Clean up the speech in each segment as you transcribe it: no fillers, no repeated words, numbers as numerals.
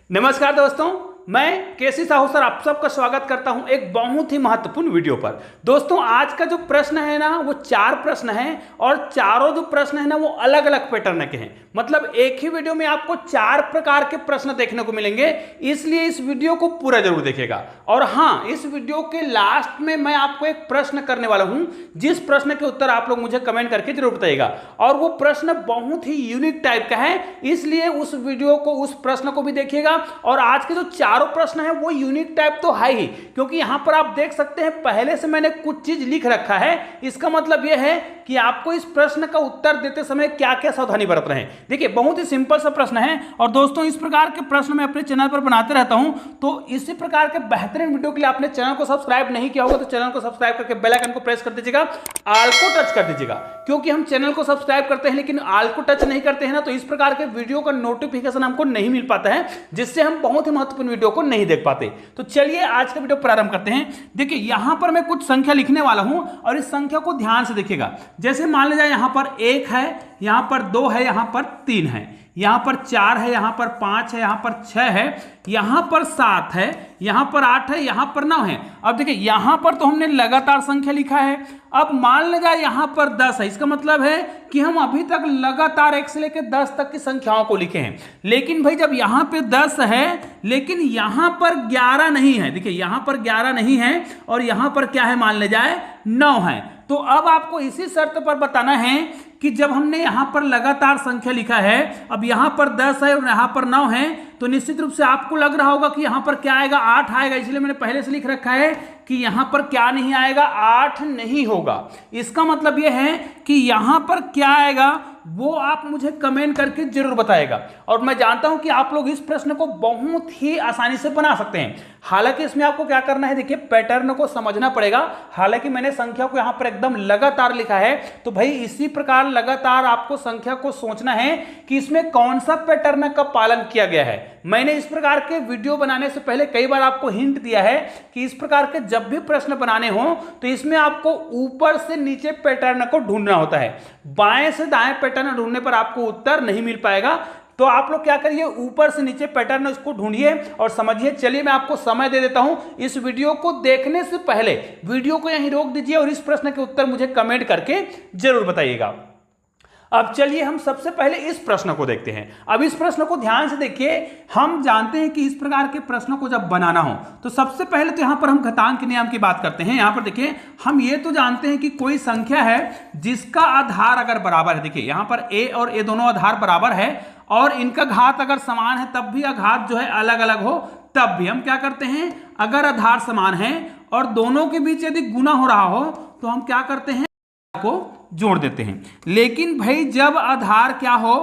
नमस्कार दोस्तों, मैं केसी साहू सर आप सबका स्वागत करता हूं एक बहुत ही महत्वपूर्ण वीडियो पर। दोस्तों, आज का जो प्रश्न है ना वो 4 प्रश्न हैं और चारों जो प्रश्न है ना वो अलग अलग पैटर्न के हैं। मतलब एक ही वीडियो में आपको 4 प्रकार के प्रश्न देखने को मिलेंगे, इसलिए इस वीडियो को पूरा जरूर देखिएगा। और हाँ, इस वीडियो के लास्ट में मैं आपको एक प्रश्न करने वाला हूं, जिस प्रश्न के उत्तर आप लोग मुझे कमेंट करके जरूर बताइएगा। और वो प्रश्न बहुत ही यूनिक टाइप का है, इसलिए उस वीडियो को, उस प्रश्न को भी देखिएगा। और आज के जो चारों प्रश्न है वो यूनिक टाइप तो है ही, क्योंकि यहां पर आप देख सकते हैं पहले से मैंने कुछ चीज लिख रखा है। इसका मतलब यह है कि आपको इस प्रश्न का उत्तर देते समय क्या क्या सावधानी बरतना है। देखिए, बहुत ही सिंपल सा प्रश्न है। और दोस्तों, इस प्रकार के प्रश्न मैं अपने चैनल पर बनाते रहता हूं, तो इसी प्रकार के बेहतरीन वीडियो के लिए आपने चैनल को सब्सक्राइब नहीं किया होगा तो चैनल को सब्सक्राइब करके बेल आइकन को प्रेस कर दीजिएगा, ऑल को टच कर दीजिएगा। क्योंकि हम चैनल को सब्सक्राइब करते हैं लेकिन ऑल को टच नहीं करते हैं ना, तो इस प्रकार के वीडियो का नोटिफिकेशन हमको नहीं मिल पाता है, जिससे हम बहुत ही महत्वपूर्ण वीडियो को नहीं देख पाते। तो चलिए आज का वीडियो प्रारंभ करते हैं। देखिए, यहां पर मैं कुछ संख्या लिखने वाला हूं और इस संख्या को ध्यान से देखिएगा। जैसे मान लीजिए यहां पर 1 है, यहां पर 2 है, यहां पर 3 है, यहां पर 4 है, यहां पर 5 है, यहां पर 6 है, यहां पर 7 है, यहां पर 8 है, यहां पर 9 है। अब देखिए, यहां पर तो हमने लगातार संख्या लिखा है। अब मान लीजिए यहां पर 10 है, इसका मतलब है कि हम अभी तक लगातार 1 से लेकर 10 तक की संख्याओं को लिखे हैं। लेकिन भाई जब यहां पे 10 है लेकिन यहां पर 11 नहीं है, देखिए यहां पर 11 नहीं है और यहां पर क्या है, मान ले जाए 9 है। तो अब आपको इसी शर्त पर बताना है कि जब हमने यहां पर लगातार संख्या लिखा है, अब यहां पर 10 है और यहां पर 9 है, तो निश्चित रूप से आपको लग रहा होगा कि यहां पर क्या आएगा, 8 आएगा। इसलिए मैंने पहले से लिख रखा है कि यहां पर क्या नहीं आएगा, 8 नहीं होगा। इसका मतलब यह है कि यहां पर क्या आएगा वो आप मुझे कमेंट करके जरूर बताएगा। और मैं जानता हूं कि आप लोग इस प्रश्न को बहुत ही आसानी से बना सकते हैं। हालांकि इसमें आपको क्या करना है, देखिए पैटर्न को समझना पड़ेगा। हालांकि मैंने संख्या को यहां पर एकदम लगातार लिखा है, तो भाई इसी प्रकार लगातार आपको संख्या को सोचना है कि इसमें कौन सा पैटर्न का पालन किया गया है। मैंने इस प्रकार के वीडियो बनाने से पहले कई बार आपको हिंट दिया है कि इस प्रकार के जब भी प्रश्न बनाने हो तो इसमें आपको ऊपर से नीचे पैटर्न को ढूंढना होता है। बाएं से दाएं पैटर्न ढूंढने पर आपको उत्तर नहीं मिल पाएगा। तो आप लोग क्या करिए, ऊपर से नीचे पैटर्न इसको ढूंढिए और समझिए। चलिए मैं आपको समय दे देता हूं। इस वीडियो को देखने से पहले वीडियो को यहीं रोक दीजिए और इस प्रश्न के उत्तर मुझे कमेंट करके जरूर बताइएगा। अब चलिए हम सबसे पहले इस प्रश्न को देखते हैं। अब इस प्रश्न को ध्यान से देखिए। हम जानते हैं कि इस प्रकार के प्रश्नों को जब बनाना हो तो सबसे पहले तो यहां पर हम घातांक के नियम की बात करते हैं। यहां पर देखिए, हम ये तो जानते हैं कि कोई संख्या है जिसका आधार अगर बराबर है, देखिए यहां पर a और a दोनों आधार बराबर है और इनका घात अगर समान है, तब भी घात जो है अलग अलग हो, तब भी हम क्या करते हैं, अगर आधार समान है और दोनों के बीच यदि गुना हो रहा हो तो हम क्या करते हैं, को जोड़ देते हैं। लेकिन भाई जब आधार क्या हो,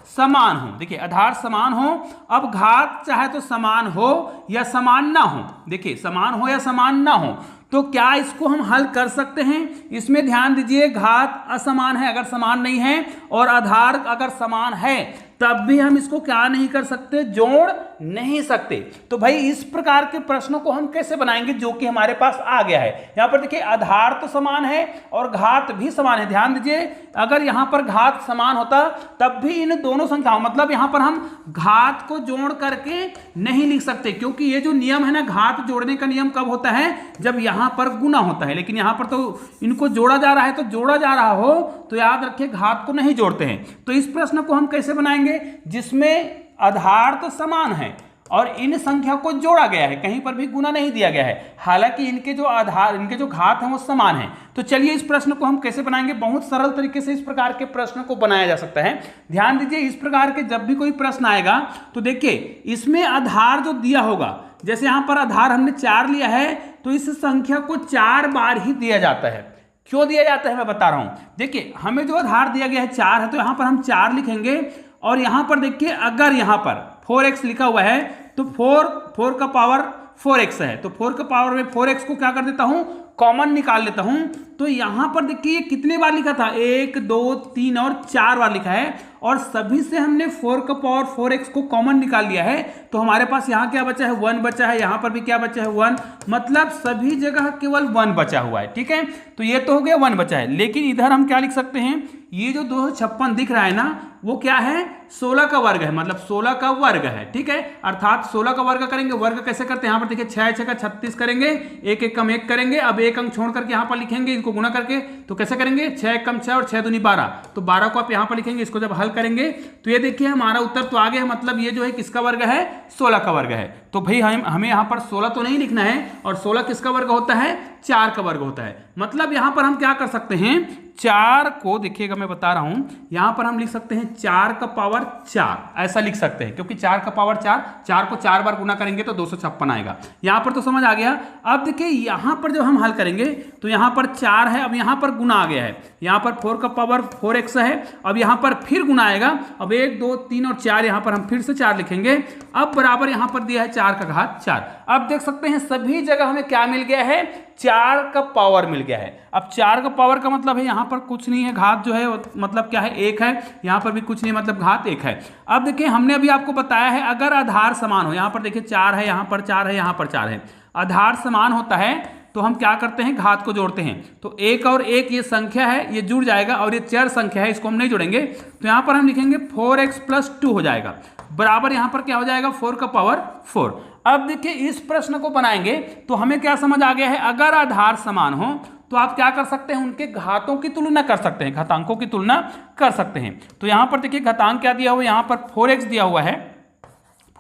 समान हो, देखिए आधार समान हो, अब घात चाहे तो समान हो या समान ना हो, देखिए समान हो या समान ना हो, तो क्या इसको हम हल कर सकते हैं। इसमें ध्यान दीजिए, घात असमान है अगर समान नहीं है और आधार अगर समान है तब भी हम इसको क्या नहीं कर सकते, जोड़ नहीं सकते। तो भाई इस प्रकार के प्रश्नों को हम कैसे बनाएंगे जो कि हमारे पास आ गया है। यहां पर देखिए आधार तो समान है और घात भी समान है। ध्यान दीजिए, अगर यहां पर घात समान होता तब भी इन दोनों संख्याओं, मतलब यहां पर हम घात को जोड़ करके नहीं लिख सकते, क्योंकि ये जो नियम है ना, घात जोड़ने का नियम कब होता है, जब यहां पर गुना होता है। लेकिन यहां पर तो इनको जोड़ा जा रहा है, तो जोड़ा जा रहा हो तो याद रखिए घात को नहीं जोड़ते हैं। तो इस प्रश्न को हम कैसे बनाएंगे, जिसमें आधार तो समान है और इन संख्या को जोड़ा गया है, कहीं पर भी गुना नहीं दिया गया है। हालांकि इनके जो आधार, इनके जो घात हैं वो समान है। तो चलिए इस प्रश्न को हम कैसे बनाएंगे। बहुत सरल तरीके से इस प्रकार के प्रश्न को बनाया जा सकता है। ध्यान दीजिए, इस प्रकार के जब भी कोई प्रश्न आएगा तो देखिए इसमें आधार जो दिया होगा, जैसे यहां पर आधार हमने 4 लिया है तो इस संख्या को 4 बार ही दिया जाता है। क्यों दिया जाता है मैं बता रहा हूं। देखिए, हमें जो आधार दिया गया है 4 है, तो यहां पर हम 4 लिखेंगे और यहां पर देखिए अगर यहां पर 4x लिखा हुआ है तो 4 का पावर 4x है, तो 4 का पावर में 4x को क्या कर देता हूं, कॉमन निकाल लेता हूं। तो यहां पर देखिए कितने बार लिखा था, 1 2 3 और 4 बार लिखा है और सभी से हमने 4 का पावर 4x को कॉमन निकाल लिया है। तो हमारे पास यहां क्या बचा है, 1 बचा है, यहां पर भी क्या बचा है, 1, मतलब सभी जगह केवल 1 बचा हुआ है। ठीक है, तो ये तो हो गया 1 बचा है। लेकिन इधर हम क्या लिख सकते हैं, ये जो 256 दिख रहा है ना वो क्या है, 16 का वर्ग है, मतलब 16 का वर्ग है, ठीक है। अर्थात 16 का वर्ग करेंगे, वर्ग कैसे करते हैं, यहाँ पर देखिए 6 6 का 36 करेंगे, एक एक कम एक करेंगे, अब एक अंक छोड़ करके यहाँ पर लिखेंगे, इनको गुणा करके, तो कैसे करेंगे, 6 कम 6 और 6 दूनी 12, तो 12 को आप यहाँ पर लिखेंगे, इसको जब हल करेंगे तो ये देखिए हमारा उत्तर तो आ गया, मतलब ये जो है किसका वर्ग है, 16 का वर्ग है। तो भाई हमें यहाँ पर 16 तो नहीं लिखना है, और 16 किसका वर्ग होता है, 4 का वर्ग होता है। मतलब यहाँ पर हम क्या कर सकते हैं, 4 को देखिएगा मैं बता रहा हूं, यहां पर हम लिख सकते हैं 4 का पावर 4, ऐसा लिख सकते हैं, क्योंकि 4 का पावर 4 को 4 बार गुना करेंगे तो 256 आएगा। यहां पर तो समझ आ गया। अब देखिए यहां पर जब हम हल करेंगे तो यहां पर 4 है, अब यहां पर गुना आ गया है, यहां पर 4 का पावर 4x है, अब यहां पर फिर गुना आएगा, अब 1 2 3 और 4 यहां पर हम फिर से 4 लिखेंगे, अब बराबर यहां पर दिया है 4 का घात 4। अब देख सकते हैं सभी जगह हमें क्या मिल गया है, 4 का पावर मिल गया है। अब 4 का पावर का मतलब है यहाँ पर कुछ नहीं है, घात जो है मतलब क्या है, 1 है, यहाँ पर भी कुछ नहीं मतलब घात 1 है। अब देखिए हमने अभी आपको बताया है अगर आधार समान हो, यहाँ पर देखिए 4 है, यहाँ पर 4 है, यहाँ पर 4 है, आधार समान होता है तो हम क्या करते हैं, घात को जोड़ते हैं। तो 1 और 1 ये संख्या है, ये जुड़ जाएगा, और ये चर संख्या है, इसको हम नहीं जोड़ेंगे, तो यहाँ पर हम लिखेंगे 4x + 2 हो जाएगा, बराबर यहाँ पर क्या हो जाएगा, 4 का पावर 4। अब देखिए इस प्रश्न को बनाएंगे तो हमें क्या समझ आ गया है, अगर आधार समान हो तो आप क्या कर सकते हैं, उनके घातों की तुलना कर सकते हैं, घातांकों की तुलना कर सकते हैं। तो यहां पर देखिए घातांक क्या दिया हुआ है, यहां पर 4x दिया हुआ है,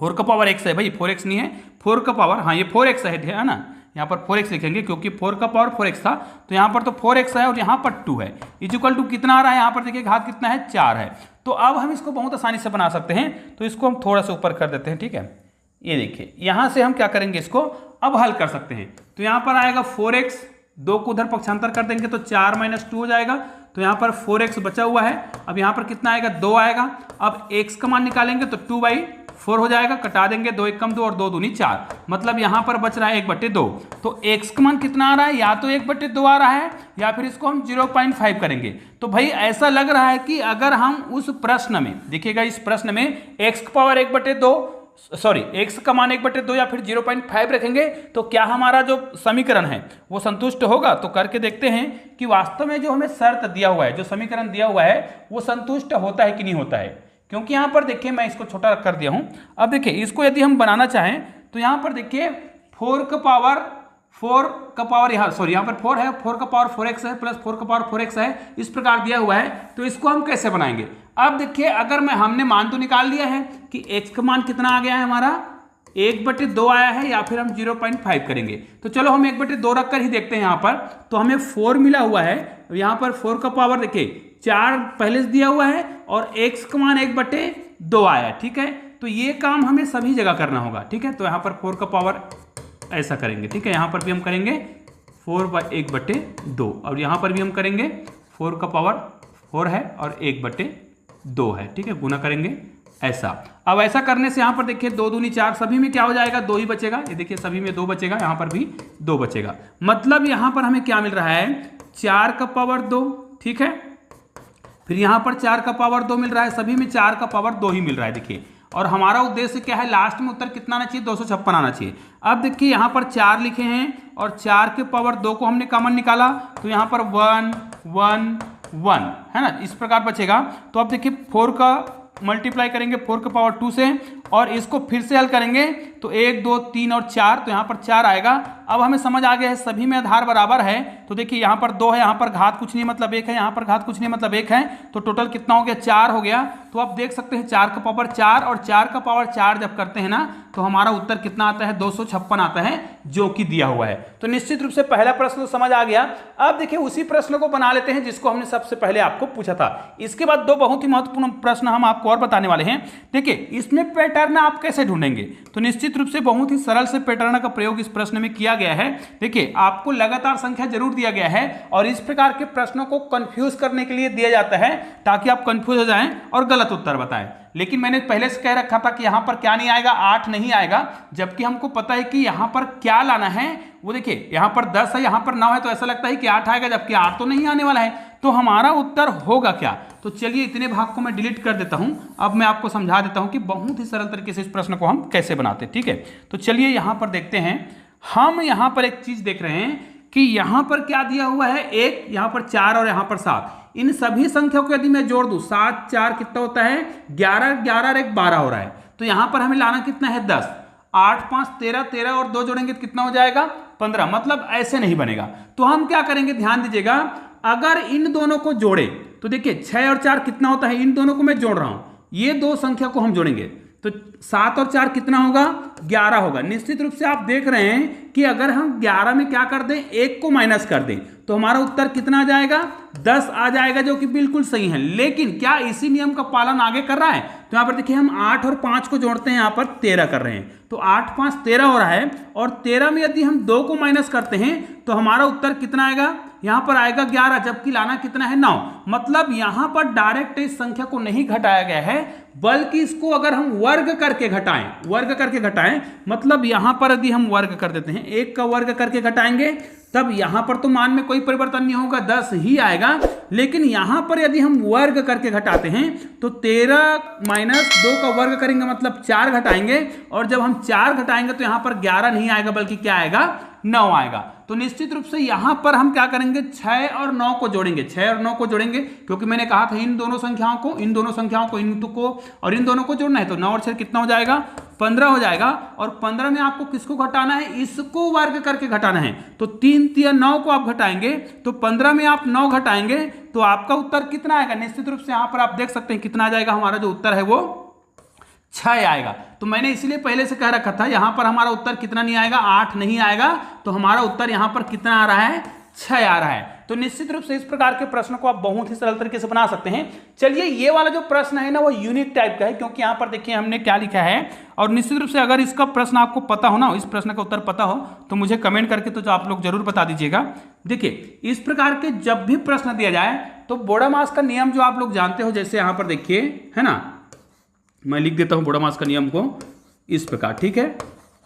4 का पावर x है, भाई 4x नहीं है, 4 का पावर, हाँ ये 4x है ना, यहाँ पर 4x लिखेंगे क्योंकि 4 का पावर 4x था, तो यहाँ पर तो 4x है और यहाँ पर 2 है, इक्वल टू कितना आ रहा है, यहाँ पर देखिए घात कितना है, 4 है। तो अब हम इसको बहुत आसानी से बना सकते हैं, तो इसको हम थोड़ा सा ऊपर कर देते हैं, ठीक है। ये देखिए यहाँ से हम क्या करेंगे, इसको अब हल कर सकते हैं। तो यहाँ पर आएगा 4x, 2 को उधर पक्षांतर कर देंगे तो 4 - 2 हो जाएगा, तो यहाँ पर 4x बचा हुआ है, अब यहाँ पर कितना आएगा, 2 आएगा। अब x का मान निकालेंगे तो 2/4 हो जाएगा, कटा देंगे, 2 1 कम 2 और 2 दूनी 4, मतलब यहाँ पर बच रहा है 1/2। तो x का मान कितना आ रहा है, या तो 1/2 आ रहा है, या फिर इसको हम 0.5 करेंगे। तो भाई ऐसा लग रहा है कि अगर हम उस प्रश्न में देखिएगा, इस प्रश्न में x का पावर 1/2 सॉरी x का मान 1/2 या फिर 0.5 रखेंगे तो क्या हमारा जो समीकरण है वो संतुष्ट होगा। तो करके देखते हैं कि वास्तव में जो हमें शर्त दिया हुआ है, जो समीकरण दिया हुआ है वो संतुष्ट होता है कि नहीं होता है। क्योंकि यहाँ पर देखिए मैं इसको छोटा कर दिया हूँ। अब देखिए इसको यदि हम बनाना चाहें तो यहाँ पर देखिए 4 का पावर यहाँ पर 4 है, 4 का पावर 4x है प्लस 4 का पावर 4x है, इस प्रकार दिया हुआ है। तो इसको हम कैसे बनाएंगे, अब देखिए अगर हमने मान तो निकाल लिया है कि x का मान कितना आ गया है हमारा, 1/2 आया है, या फिर हम 0.5 करेंगे। तो चलो हम 1/2 रख कर ही देखते हैं। यहाँ पर तो हमें 4 मिला हुआ है, यहाँ पर 4 का पावर देखिए 4 पहले से दिया हुआ है और x का मान 1/2 आया, ठीक है। तो ये काम हमें सभी जगह करना होगा, ठीक है। तो यहाँ पर 4 का पावर ऐसा करेंगे, ठीक है। यहाँ पर भी हम करेंगे 4/1/2 और यहाँ पर भी हम करेंगे 4 का पावर 4 है और 1/2 है, ठीक है, गुना करेंगे ऐसा। अब ऐसा करने से यहाँ पर देखिए 2 दूनी 4, सभी में क्या हो जाएगा, 2 ही बचेगा। ये देखिए सभी में 2 बचेगा, यहाँ पर भी 2 बचेगा। मतलब यहाँ पर हमें क्या मिल रहा है, 4 का पावर 2, ठीक है। फिर यहाँ पर 4 का पावर 2 मिल रहा है, सभी में 4 का पावर 2 ही मिल रहा है, देखिए। और हमारा उद्देश्य क्या है, लास्ट में उत्तर कितना आना चाहिए, 256 आना चाहिए। अब देखिए यहाँ पर 4 लिखे हैं और 4 के पावर 2 को हमने कॉमन निकाला, तो यहाँ पर 1 1 1 है ना, इस प्रकार बचेगा। तो अब देखिए 4 का मल्टीप्लाई करेंगे 4 के पावर 2 से और इसको फिर से हल करेंगे तो 1 2 3 और 4, तो यहाँ पर 4 आएगा। अब हमें समझ आ गया है सभी में आधार बराबर है। तो देखिए यहाँ पर 2 है, यहाँ पर घात कुछ नहीं मतलब 1 है, यहाँ पर घात कुछ नहीं मतलब 1 है, तो टोटल कितना हो गया, 4 हो गया। तो आप देख सकते हैं 4 का पावर 4 और 4 का पावर 4 जब करते हैं ना तो हमारा उत्तर कितना आता है, 256 आता है, जो कि दिया हुआ है। तो निश्चित रूप से पहला प्रश्न तो समझ आ गया। अब देखिए उसी प्रश्न को बना लेते हैं जिसको हमने सबसे पहले आपको पूछा था। इसके बाद 2 बहुत ही महत्वपूर्ण प्रश्न हम आपको और बताने वाले हैं। देखिए इसमें पैटर्न आप कैसे ढूंढेंगे, तो निश्चित रूप से बहुत ही सरल से पैटर्न का प्रयोग इस प्रश्न में किया गया है। देखिए आपको लगातार संख्या जरूर दिया गया है और इस प्रकार के प्रश्नों को कंफ्यूज करने के लिए दिया जाता है ताकि आप कंफ्यूज हो जाएं और गलत उत्तर बताएं। लेकिन मैंने पहले से कह रखा था कि यहां पर क्या नहीं आएगा, 8 नहीं आएगा, जबकि हमको पता है कि यहां पर क्या लाना है। वो देखिए यहां पर 10 है, यहां पर 9 है, तो ऐसा लगता है कि 8 आएगा, जबकि 8 तो नहीं आने वाला है। तो हमारा उत्तर होगा क्या, तो चलिए इतने भाग को मैं डिलीट कर देता हूं। अब मैं आपको समझा देता हूं कि बहुत ही सरल तरीके से इस प्रश्न को हम कैसे बनाते हैं, ठीक है। तो चलिए यहां पर देखते हैं, हम यहां पर एक चीज देख रहे हैं कि यहाँ पर क्या दिया हुआ है, 1, यहाँ पर 4 और यहाँ पर 7। इन सभी संख्याओं को यदि मैं जोड़ दूं, 7 4 कितना होता है 11, 11 और 1 12 हो रहा है। तो यहाँ पर हमें लाना कितना है 10, 8 5 13, 13 और 2 जोड़ेंगे तो कितना हो जाएगा 15। मतलब ऐसे नहीं बनेगा। तो हम क्या करेंगे, ध्यान दीजिएगा, अगर इन दोनों को जोड़े तो देखिए 6 और 4 कितना होता है, इन दोनों को मैं जोड़ रहा हूं, ये दो संख्या को हम जोड़ेंगे तो 7 और 4 कितना होगा 11 होगा। निश्चित रूप से आप देख रहे हैं कि अगर हम 11 में क्या कर दें, 1 को माइनस कर दें तो हमारा उत्तर कितना आ जाएगा 10 आ जाएगा, जो कि बिल्कुल सही है। लेकिन क्या इसी नियम का पालन आगे कर रहा है, तो यहां पर देखिए हम 8 और 5 को जोड़ते हैं, यहां पर 13 कर रहे हैं, तो 8 5 13 हो रहा है। और 13 में यदि हम 2 को माइनस करते हैं तो हमारा उत्तर कितना आएगा, यहां पर आएगा 11, जबकि लाना कितना है 9। मतलब यहां पर डायरेक्ट इस संख्या को नहीं घटाया गया है, बल्कि इसको अगर हम वर्ग करके घटाएं, मतलब यहां पर यदि हम वर्ग कर देते हैं, 1 का वर्ग करके घटाएंगे तब यहां पर तो मान में कोई परिवर्तन नहीं होगा, 10 ही आएगा। लेकिन यहां पर यदि हम वर्ग करके घटाते हैं तो 13 माइनस 2 का वर्ग करेंगे, मतलब 4 घटाएंगे, और जब हम 4 घटाएंगे तो यहां पर 11 नहीं आएगा, बल्कि क्या आएगा 9 आएगा। तो निश्चित रूप से यहां पर हम क्या करेंगे, 6 और 9 को जोड़ेंगे, 6 और 9 को जोड़ेंगे, क्योंकि मैंने कहा था इन दोनों संख्याओं को इन को और इन दोनों को जोड़ना है। तो 9 और 6 कितना हो जाएगा 15 हो जाएगा। और 15 में आपको किसको घटाना है, इसको वर्ग करके घटाना है। तो 3 3 9 को आप घटाएंगे तो 15 में आप 9 घटाएंगे तो आपका उत्तर कितना आएगा, निश्चित रूप से यहां पर आप देख सकते हैं कितना आ जाएगा, हमारा जो उत्तर है वो 6 आएगा। तो मैंने इसलिए पहले से कह रखा था यहां पर हमारा उत्तर कितना नहीं आएगा, 8 नहीं आएगा, तो हमारा उत्तर यहां पर कितना आ रहा है 6 आ रहा है। तो निश्चित रूप से इस प्रकार के प्रश्न को आप बहुत ही सरल तरीके से बना सकते हैं। चलिए ये वाला जो प्रश्न है ना वो यूनिक टाइप का है, क्योंकि यहां पर देखिए हमने क्या लिखा है, और निश्चित रूप से अगर इसका प्रश्न आपको पता हो ना, इस प्रश्न का उत्तर पता हो तो मुझे कमेंट करके तो आप लोग जरूर बता दीजिएगा। देखिए इस प्रकार के जब भी प्रश्न दिया जाए तो बोडामास का नियम जो आप लोग जानते हो, जैसे यहां पर देखिए है ना, मैं लिख देता हूं बोडामास का नियम को इस प्रकार, ठीक है।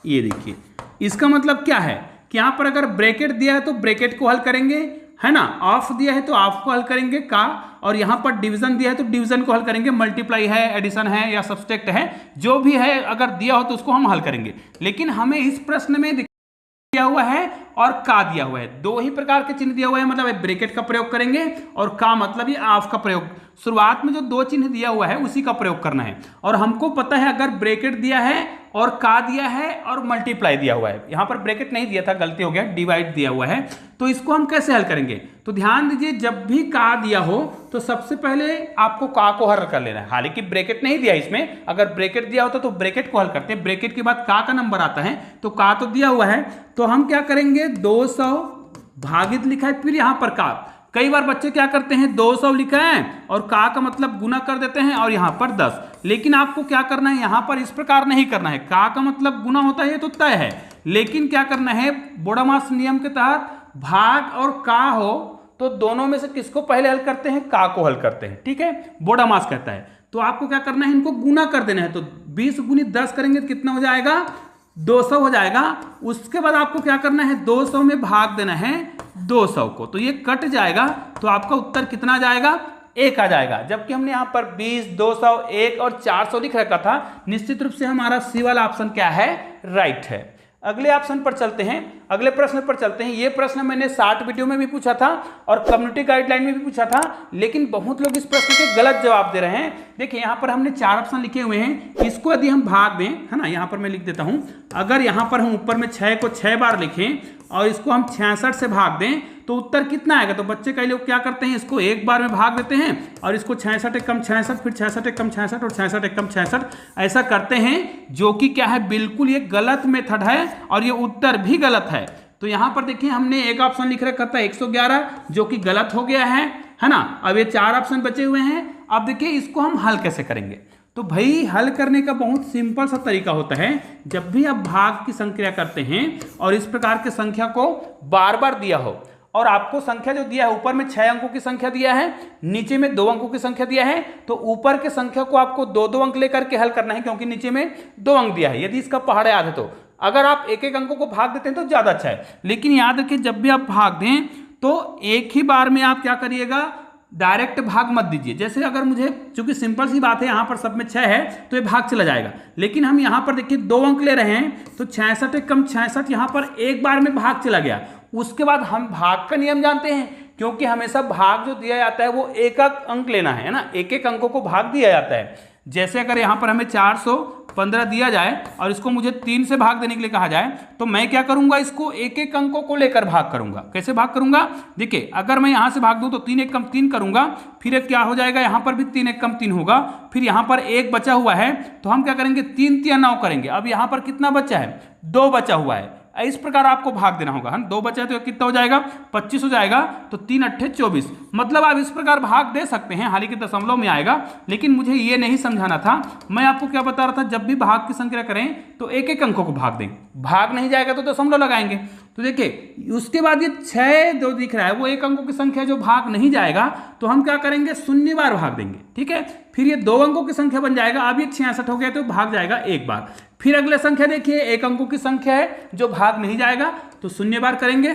ये देखिए इसका मतलब क्या है कि यहां पर अगर ब्रैकेट दिया है तो ब्रैकेट को हल करेंगे, है ना, ऑफ दिया है तो ऑफ को हल करेंगे का, और यहां पर डिवीजन दिया है तो डिवीजन को हल करेंगे, मल्टीप्लाई है, एडिशन है या सब्सट्रैक्ट है, जो भी है अगर दिया हो तो उसको हम हल करेंगे। लेकिन हमें इस प्रश्न में दिया हुआ है और का दिया हुआ है, दो ही प्रकार के चिन्ह दिया हुआ है, मतलब ब्रैकेट का प्रयोग करेंगे और का मतलब ये ऑफ का प्रयोग। शुरुआत में जो दो चिन्ह दिया हुआ है उसी का प्रयोग करना है। और हमको पता है अगर ब्रैकेट दिया है और का दिया है और मल्टीप्लाई दिया हुआ है, यहां पर ब्रैकेट नहीं दिया था, गलती हो गया, डिवाइड दिया हुआ है, तो इसको हम कैसे हल करेंगे। तो ध्यान दीजिए जब भी का दिया हो तो सबसे पहले आपको का को हल कर लेना है। हालांकि ब्रैकेट नहीं दिया इसमें, अगर ब्रैकेट दिया होता तो ब्रैकेट को हल करते हैं, ब्रैकेट के बाद का नंबर आता है, तो का तो दिया हुआ है, तो हम क्या करेंगे 200 भागित लिखा है, फिर यहां पर का। कई बार बच्चे क्या करते हैं 200 लिखा है और का मतलब गुना कर देते हैं और यहां पर 10। लेकिन आपको क्या करना है, यहां पर इस प्रकार नहीं करना है, का मतलब गुना होता है ये तो तय है, लेकिन क्या करना है बोडामास नियम के तहत भाग और का हो तो दोनों में से किसको पहले हल करते हैं, का को हल करते हैं, ठीक है, बोडामास कहता है। तो आपको क्या करना है, इनको गुना कर देना है, तो 20 गुनी 10 करेंगे तो कितना हो जाएगा 200 हो जाएगा। उसके बाद आपको क्या करना है 200 में भाग देना है 200 को, तो ये कट जाएगा, तो आपका उत्तर कितना आ जाएगा 1 आ जाएगा। जबकि हमने यहां पर 20 200 1 और 400 लिख रखा था। निश्चित रूप से हमारा सी वाला ऑप्शन क्या है, राइट है। अगले ऑप्शन पर चलते हैं, अगले प्रश्न पर चलते हैं। ये प्रश्न मैंने 60 वीडियो में भी पूछा था और कम्युनिटी गाइडलाइन में भी पूछा था, लेकिन बहुत लोग इस प्रश्न के गलत जवाब दे रहे हैं। देखिए यहाँ पर हमने 4 ऑप्शन लिखे हुए हैं, इसको यदि हम भाग दें, है ना, यहाँ पर मैं लिख देता हूँ, अगर यहाँ पर हम ऊपर में 6 को 6 बार लिखें और इसको हम 66 से भाग दें तो उत्तर कितना आएगा। तो बच्चे कई लोग क्या करते हैं, इसको एक बार में भाग देते हैं और इसको 66 एक कम 66, फिर 66 एक कम 66 और 66 एक कम 66 ऐसा करते हैं, जो कि क्या है बिल्कुल ये गलत मेथड है और ये उत्तर भी गलत है। तो यहां पर देखिए हमने एक ऑप्शन लिख रखा था 111, जो कि गलत हो गया है ना। अब ये 4 ऑप्शन बचे हुए हैं। अब देखिए इसको हम हल कैसे करेंगे। तो भाई हल करने का बहुत सिंपल सा तरीका होता है। जब भी आप भाग की संख्या करते हैं और इस प्रकार की संख्या को बार बार दिया हो और आपको संख्या जो दिया है ऊपर में 6 अंकों की संख्या दिया है, नीचे में 2 अंकों की संख्या दिया है, तो ऊपर के संख्या को आपको 2-2 अंक लेकर के हल करना है, क्योंकि नीचे में 2 अंक दिया है। यदि इसका पहाड़ याद है तो अगर आप एक एक अंकों को भाग देते हैं तो ज्यादा अच्छा है। लेकिन याद रखिए जब भी आप भाग दें तो एक ही बार में आप क्या करिएगा, डायरेक्ट भाग मत दीजिए। जैसे अगर मुझे, चूंकि सिंपल सी बात है, यहां पर सब में 6 है तो ये भाग चला जाएगा, लेकिन हम यहां पर देखिए 2 अंक ले रहे हैं तो 66 एक कम 66 यहां पर एक बार में भाग चला गया। उसके बाद हम भाग का नियम जानते हैं, क्योंकि हमेशा भाग जो दिया जाता है वो एक अंक लेना है ना, एक एक अंकों को भाग दिया जाता है। जैसे अगर यहाँ पर हमें 415 दिया जाए और इसको मुझे 3 से भाग देने के लिए कहा जाए, तो मैं क्या करूंगा, इसको एक एक अंकों को लेकर भाग करूंगा। कैसे भाग करूंगा, देखिए अगर मैं यहाँ से भाग दूं तो 3 एक कम 3 करूंगा, फिर क्या हो जाएगा, यहाँ पर भी 3 एक कम 3 होगा, फिर यहाँ पर 1 बचा हुआ है, तो हम क्या करेंगे 3 3 9 करेंगे। अब यहाँ पर कितना बचा है, 2 बचा हुआ है। इस प्रकार आपको भाग देना होगा। हम 2 बचा है तो कितना हो जाएगा, 25 हो जाएगा, तो 3 अट्ठे 24। मतलब आप इस प्रकार भाग दे सकते हैं, हालांकि दशमलव में आएगा, लेकिन मुझे ये नहीं समझाना था। मैं आपको क्या बता रहा था, जब भी भाग की संख्या करें तो एक एक अंकों को भाग दें, भाग नहीं जाएगा तो दशमलव लगाएंगे। तो देखिए उसके बाद ये 6 जो दिख रहा है वो एक अंकों की संख्या जो भाग नहीं जाएगा, तो हम क्या करेंगे, शून्य बार भाग देंगे। ठीक है, फिर ये 2 अंकों की संख्या बन जाएगा। अब ये 66 हो गया तो भाग जाएगा 1 बार। फिर अगले संख्या देखिए, 1 अंकों की संख्या है जो भाग नहीं जाएगा, तो 0 बार करेंगे।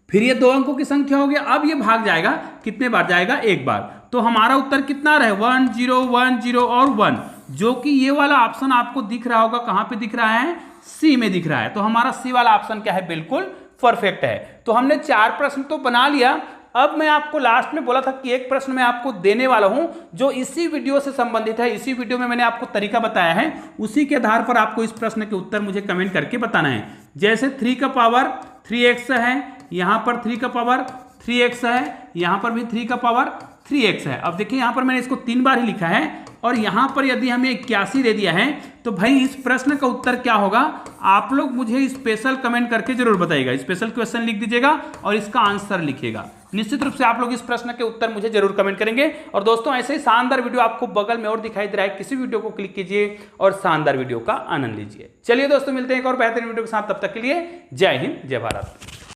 फिर ये 2 अंकों की संख्या हो गया, अब ये भाग जाएगा, कितने बार जाएगा, 1 बार। तो हमारा उत्तर कितना रहे, 1 0 1 0 और 1, जो कि ये वाला ऑप्शन आपको दिख रहा होगा। कहां पे दिख रहा है, सी में दिख रहा है। तो हमारा सी वाला ऑप्शन क्या है, बिल्कुल परफेक्ट है। तो हमने 4 प्रश्न तो बना लिया। अब मैं आपको लास्ट में बोला था कि एक प्रश्न मैं आपको देने वाला हूं जो इसी वीडियो से संबंधित है। इसी वीडियो में मैंने आपको तरीका बताया है, उसी के आधार पर आपको इस प्रश्न के उत्तर मुझे कमेंट करके बताना है। जैसे 3 का पावर 3x है, यहां पर 3 का पावर 3x है, यहां पर भी 3 का पावर 3x है। अब देखिए यहां पर मैंने इसको 3 बार ही लिखा है, और यहां पर यदि हमें 81 दे दिया है, तो भाई इस प्रश्न का उत्तर क्या होगा, आप लोग मुझे स्पेशल कमेंट करके जरूर बताइएगा। स्पेशल क्वेश्चन लिख दीजिएगा और इसका आंसर लिखिएगा। निश्चित रूप से आप लोग इस प्रश्न के उत्तर मुझे जरूर कमेंट करेंगे। और दोस्तों ऐसे ही शानदार वीडियो आपको बगल में और दिखाई दे रहा है, किसी वीडियो को क्लिक कीजिए और शानदार वीडियो का आनंद लीजिए। चलिए दोस्तों, मिलते हैं एक और बेहतरीन वीडियो के साथ, तब तक के लिए जय हिंद, जय भारत।